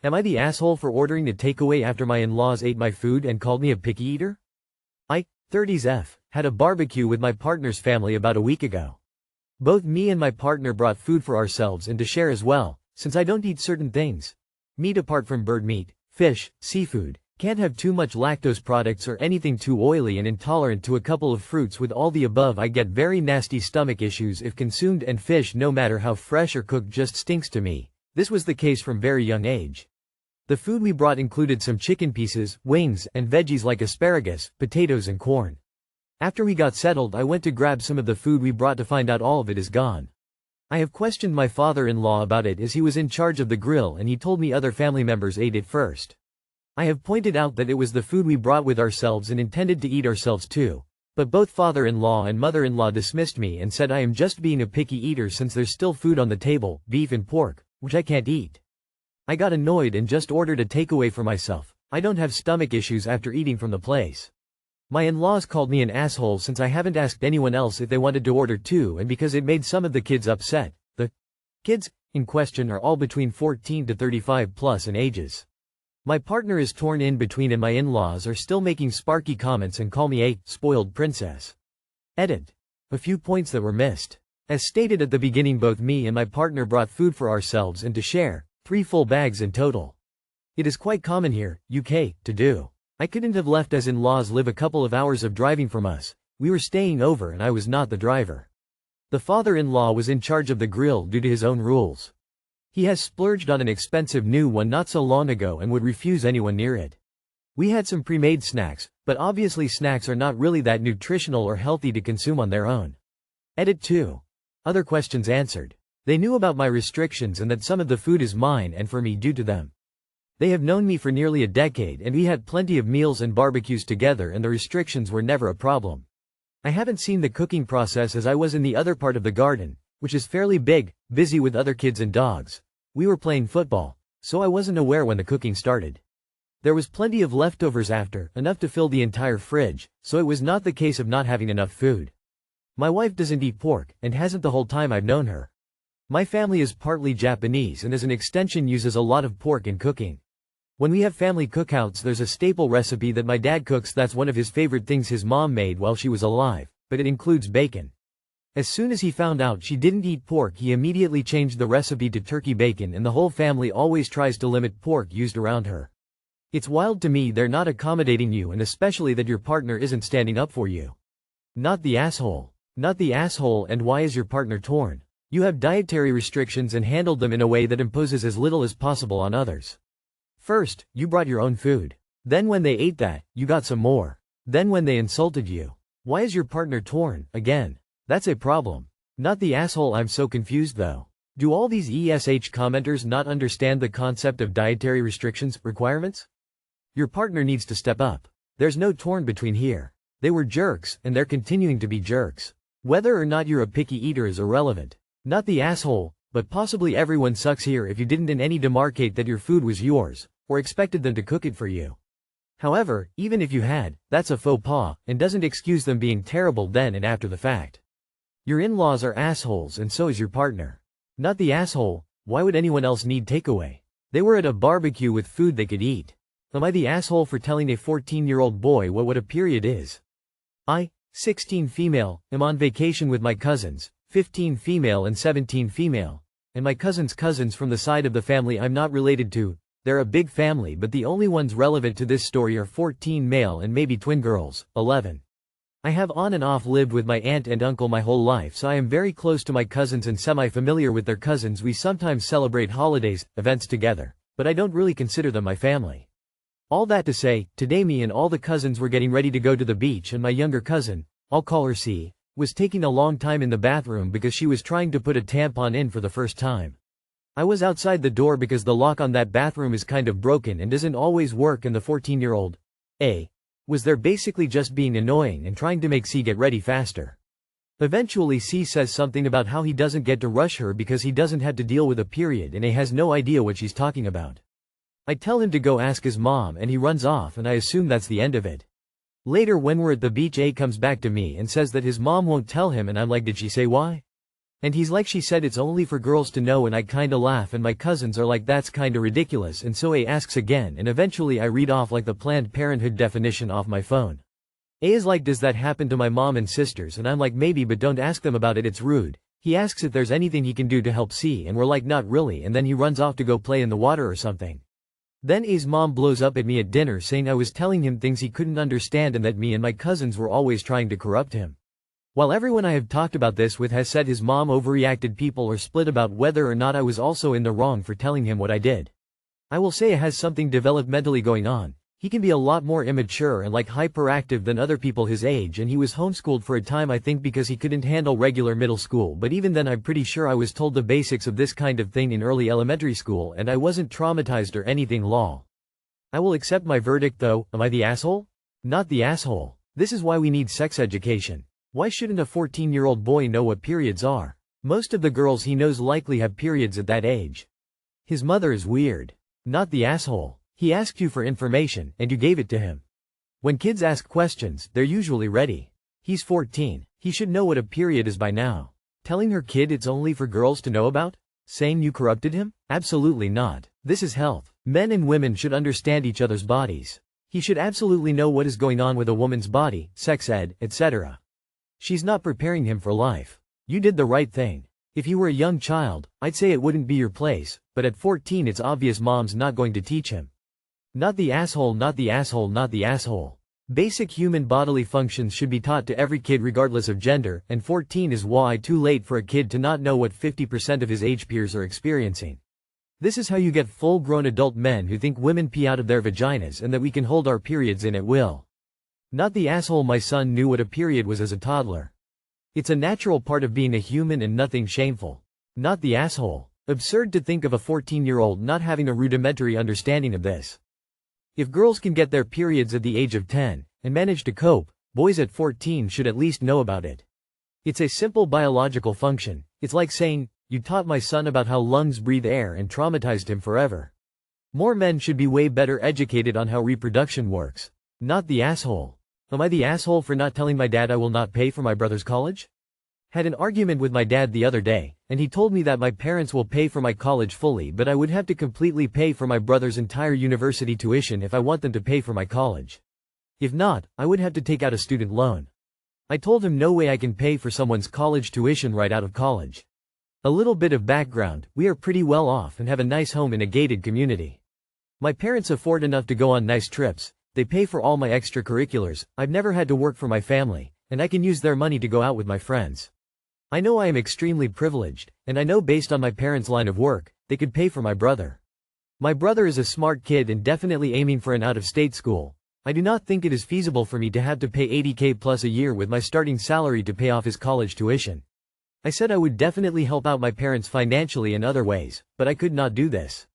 Am I the asshole for ordering a takeaway after my in-laws ate my food and called me a picky eater? I, 30s F, had a barbecue with my partner's family about a week ago. Both me and my partner brought food for ourselves and to share as well, since I don't eat certain things. Meat apart from bird meat, fish, seafood, can't have too much lactose products or anything too oily, and intolerant to a couple of fruits. With all the above, I get very nasty stomach issues if consumed, and fish, no matter how fresh or cooked, just stinks to me. This was the case from very young age. The food we brought included some chicken pieces, wings, and veggies like asparagus, potatoes and corn. After we got settled, I went to grab some of the food we brought to find out all of it is gone. I have questioned my father-in-law about it, as he was in charge of the grill, and he told me other family members ate it first. I have pointed out that it was the food we brought with ourselves and intended to eat ourselves too, but both father-in-law and mother-in-law dismissed me and said I am just being a picky eater since there's still food on the table, beef and pork, which I can't eat. I got annoyed and just ordered a takeaway for myself. I don't have stomach issues after eating from the place. My in-laws called me an asshole since I haven't asked anyone else if they wanted to order too, and because it made some of the kids upset. The kids in question are all between 14 to 35 plus in ages. My partner is torn in between, and my in-laws are still making sparky comments and call me a spoiled princess. Edit. A few points that were missed. As stated at the beginning, both me and my partner brought food for ourselves and to share, 3 full bags in total. It is quite common here, UK, to do. I couldn't have left as in-laws live a couple of hours of driving from us. We were staying over and I was not the driver. The father-in-law was in charge of the grill due to his own rules. He has splurged on an expensive new one not so long ago and would refuse anyone near it. We had some pre-made snacks, but obviously snacks are not really that nutritional or healthy to consume on their own. Edit 2. Other questions answered. They knew about my restrictions and that some of the food is mine and for me due to them. They have known me for nearly a decade and we had plenty of meals and barbecues together, and the restrictions were never a problem. I haven't seen the cooking process as I was in the other part of the garden, which is fairly big, busy with other kids and dogs. We were playing football, so I wasn't aware when the cooking started. There was plenty of leftovers after, enough to fill the entire fridge, so it was not the case of not having enough food. My wife doesn't eat pork, and hasn't the whole time I've known her. My family is partly Japanese and as an extension uses a lot of pork in cooking. When we have family cookouts, there's a staple recipe that my dad cooks that's one of his favorite things his mom made while she was alive, but it includes bacon. As soon as he found out she didn't eat pork, he immediately changed the recipe to turkey bacon, and the whole family always tries to limit pork used around her. It's wild to me they're not accommodating you, and especially that your partner isn't standing up for you. Not the asshole. Not the asshole. And why is your partner torn? You have dietary restrictions and handled them in a way that imposes as little as possible on others. First, you brought your own food. Then when they ate that, you got some more. Then when they insulted you. Why is your partner torn, again? That's a problem. Not the asshole. I'm so confused though. Do all these ESH commenters not understand the concept of dietary restrictions, requirements? Your partner needs to step up. There's no torn between here. They were jerks, and they're continuing to be jerks. Whether or not you're a picky eater is irrelevant. Not the asshole, but possibly everyone sucks here if you didn't in any demarcate that your food was yours, or expected them to cook it for you. However, even if you had, that's a faux pas, and doesn't excuse them being terrible then and after the fact. Your in-laws are assholes and so is your partner. Not the asshole. Why would anyone else need takeaway? They were at a barbecue with food they could eat. Am I the asshole for telling a 14-year-old boy what a period is? I, 16 female, am on vacation with my cousins, 15 female and 17 female, and my cousins' cousins from the side of the family I'm not related to. They're a big family, but the only ones relevant to this story are 14 male and maybe twin girls, 11. I have on and off lived with my aunt and uncle my whole life, so I am very close to my cousins and semi-familiar with their cousins. We sometimes celebrate holidays, events together, but I don't really consider them my family. All that to say, today me and all the cousins were getting ready to go to the beach, and my younger cousin, I'll call her C, was taking a long time in the bathroom because she was trying to put a tampon in for the first time. I was outside the door because the lock on that bathroom is kind of broken and doesn't always work, and the 14-year-old A was there basically just being annoying and trying to make C get ready faster. Eventually C says something about how he doesn't get to rush her because he doesn't have to deal with a period, and A has no idea what she's talking about. I tell him to go ask his mom and he runs off, and I assume that's the end of it. Later when we're at the beach, A comes back to me and says that his mom won't tell him, and I'm like, did she say why? And he's like, she said it's only for girls to know, and I kinda laugh and my cousins are like, that's kinda ridiculous, and so A asks again and eventually I read off like the Planned Parenthood definition off my phone. A is like, does that happen to my mom and sisters, and I'm like, maybe, but don't ask them about it, it's rude. He asks if there's anything he can do to help C, and we're like, not really, and then he runs off to go play in the water or something. Then A's mom blows up at me at dinner saying I was telling him things he couldn't understand and that me and my cousins were always trying to corrupt him. While everyone I have talked about this with has said his mom overreacted, people are split about whether or not I was also in the wrong for telling him what I did. I will say A has something developmentally going on. He can be a lot more immature and like hyperactive than other people his age, and he was homeschooled for a time, I think because he couldn't handle regular middle school, but even then I'm pretty sure I was told the basics of this kind of thing in early elementary school and I wasn't traumatized or anything, lol. I will accept my verdict though. Am I the asshole? Not the asshole. This is why we need sex education. Why shouldn't a 14-year-old boy know what periods are? Most of the girls he knows likely have periods at that age. His mother is weird. Not the asshole. He asked you for information, and you gave it to him. When kids ask questions, they're usually ready. He's 14. He should know what a period is by now. Telling her kid it's only for girls to know about? Saying you corrupted him? Absolutely not. This is health. Men and women should understand each other's bodies. He should absolutely know what is going on with a woman's body, sex ed, etc. She's not preparing him for life. You did the right thing. If you were a young child, I'd say it wouldn't be your place, but at 14 it's obvious mom's not going to teach him. Not the asshole, not the asshole, not the asshole. Basic human bodily functions should be taught to every kid regardless of gender, and 14 is why too late for a kid to not know what 50% of his age peers are experiencing. This is how you get full-grown adult men who think women pee out of their vaginas and that we can hold our periods in at will. Not the asshole, my son knew what a period was as a toddler. It's a natural part of being a human and nothing shameful. Not the asshole. Absurd to think of a 14-year-old not having a rudimentary understanding of this. If girls can get their periods at the age of 10, and manage to cope, boys at 14 should at least know about it. It's a simple biological function. It's like saying, you taught my son about how lungs breathe air and traumatized him forever. More men should be way better educated on how reproduction works. Not the asshole. Am I the asshole for not telling my dad I will not pay for my brother's college? Had an argument with my dad the other day, and he told me that my parents will pay for my college fully, but I would have to completely pay for my brother's entire university tuition if I want them to pay for my college. If not, I would have to take out a student loan. I told him no way I can pay for someone's college tuition right out of college. A little bit of background, we are pretty well off and have a nice home in a gated community. My parents afford enough to go on nice trips. They pay for all my extracurriculars. I've never had to work for my family, and I can use their money to go out with my friends. I know I am extremely privileged, and I know based on my parents' line of work, they could pay for my brother. My brother is a smart kid and definitely aiming for an out-of-state school. I do not think it is feasible for me to have to pay $80K plus a year with my starting salary to pay off his college tuition. I said I would definitely help out my parents financially in other ways, but I could not do this.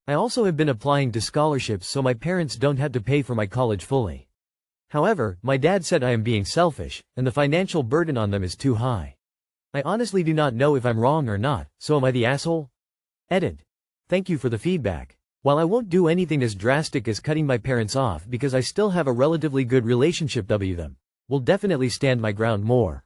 I also have been applying to scholarships so my parents don't have to pay for my college fully. However, my dad said I am being selfish, and the financial burden on them is too high. I honestly do not know if I'm wrong or not, so am I the asshole? Edit. Thank you for the feedback. While I won't do anything as drastic as cutting my parents off because I still have a relatively good relationship with them, will definitely stand my ground more.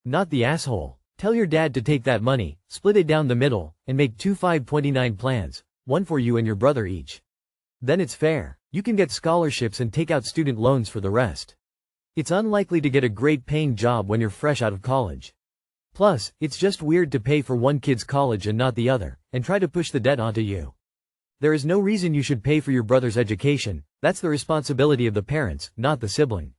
Not the asshole. Tell your dad to take that money, split it down the middle, and make 2 529 plans. One for you and your brother each. Then it's fair. You can get scholarships and take out student loans for the rest. It's unlikely to get a great paying job when you're fresh out of college. Plus, it's just weird to pay for one kid's college and not the other, and try to push the debt onto you. There is no reason you should pay for your brother's education. That's the responsibility of the parents, not the sibling.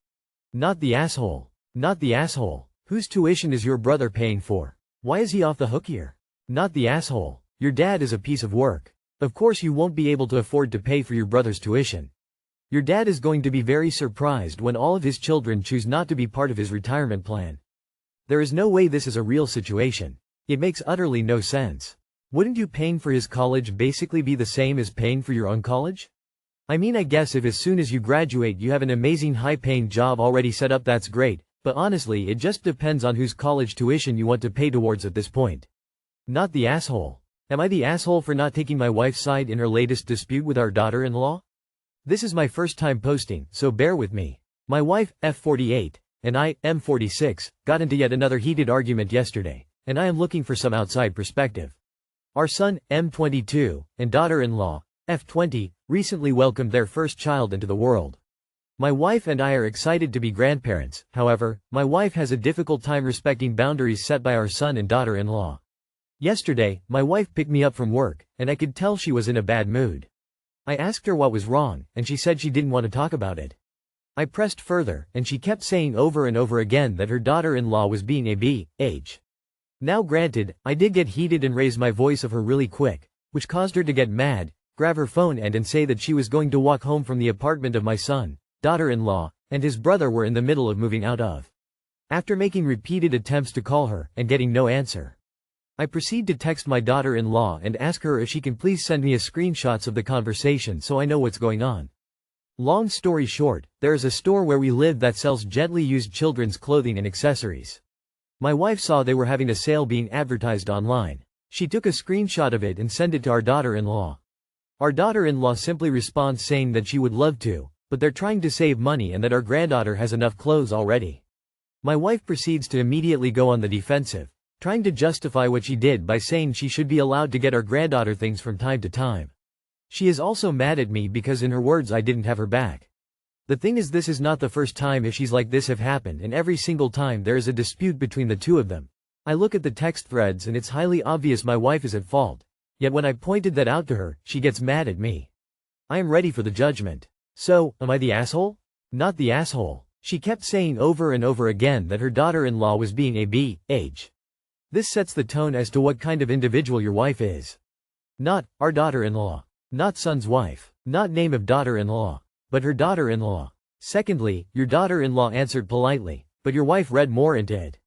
Not the asshole. Not the asshole. Whose tuition is your brother paying for? Why is he off the hook here? Not the asshole. Your dad is a piece of work. Of course you won't be able to afford to pay for your brother's tuition. Your dad is going to be very surprised when all of his children choose not to be part of his retirement plan. There is no way this is a real situation. It makes utterly no sense. Wouldn't you paying for his college basically be the same as paying for your own college? I mean, I guess if as soon as you graduate you have an amazing high-paying job already set up, that's great, but honestly it just depends on whose college tuition you want to pay towards at this point. Not the asshole. Am I the asshole for not taking my wife's side in her latest dispute with our daughter-in-law? This is my first time posting, so bear with me. My wife, F48, and I, M46, got into yet another heated argument yesterday, and I am looking for some outside perspective. Our son, M22, and daughter-in-law, F20, recently welcomed their first child into the world. My wife and I are excited to be grandparents. However, my wife has a difficult time respecting boundaries set by our son and daughter-in-law. Yesterday, my wife picked me up from work, and I could tell she was in a bad mood. I asked her what was wrong, and she said she didn't want to talk about it. I pressed further, and she kept saying over and over again that her daughter-in-law was being a bitch. Now granted, I did get heated and raise my voice of her really quick, which caused her to get mad, grab her phone and say that she was going to walk home from the apartment of my son, daughter-in-law, and his brother were in the middle of moving out of. After making repeated attempts to call her, and getting no answer, I proceed to text my daughter-in-law and ask her if she can please send me a screenshots of the conversation so I know what's going on. Long story short, there is a store where we live that sells gently used children's clothing and accessories. My wife saw they were having a sale being advertised online. She took a screenshot of it and sent it to our daughter-in-law. Our daughter-in-law simply responds saying that she would love to, but they're trying to save money and that our granddaughter has enough clothes already. My wife proceeds to immediately go on the defensive, trying to justify what she did by saying she should be allowed to get our granddaughter things from time to time. She is also mad at me because in her words I didn't have her back. The thing is, this is not the first time issues like this have happened, and every single time there is a dispute between the two of them. I look at the text threads and it's highly obvious my wife is at fault. Yet when I pointed that out to her, she gets mad at me. I am ready for the judgment. So, am I the asshole? Not the asshole. She kept saying over and over again that her daughter-in-law was being a bitch. This sets the tone as to what kind of individual your wife is. Not our daughter-in-law. Not son's wife. Not name of daughter-in-law. But her daughter-in-law. Secondly, your daughter-in-law answered politely, but your wife read more into it.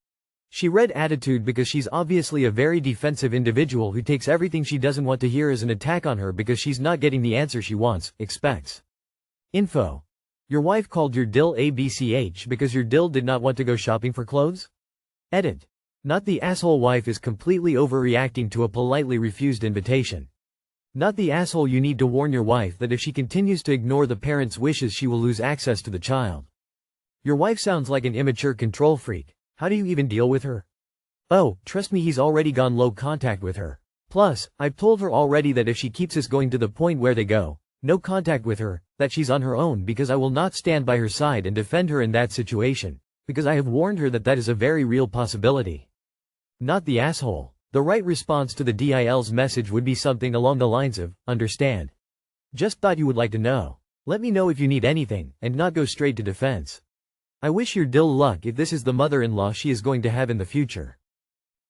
She read attitude because she's obviously a very defensive individual who takes everything she doesn't want to hear as an attack on her because she's not getting the answer she expects. Info. Your wife called your dill a BCH because your dill did not want to go shopping for clothes? Edit. Not the asshole wife is completely overreacting to a politely refused invitation. Not the asshole, you need to warn your wife that if she continues to ignore the parent's wishes she will lose access to the child. Your wife sounds like an immature control freak. How do you even deal with her? Oh, trust me, he's already gone low contact with her. Plus, I've told her already that if she keeps this going to the point where they go no contact with her, that she's on her own, because I will not stand by her side and defend her in that situation, because I have warned her that that is a very real possibility. Not the asshole. The right response to the DIL's message would be something along the lines of, understand. Just thought you would like to know. Let me know if you need anything, and not go straight to defense. I wish your dill luck if this is the mother-in-law she is going to have in the future.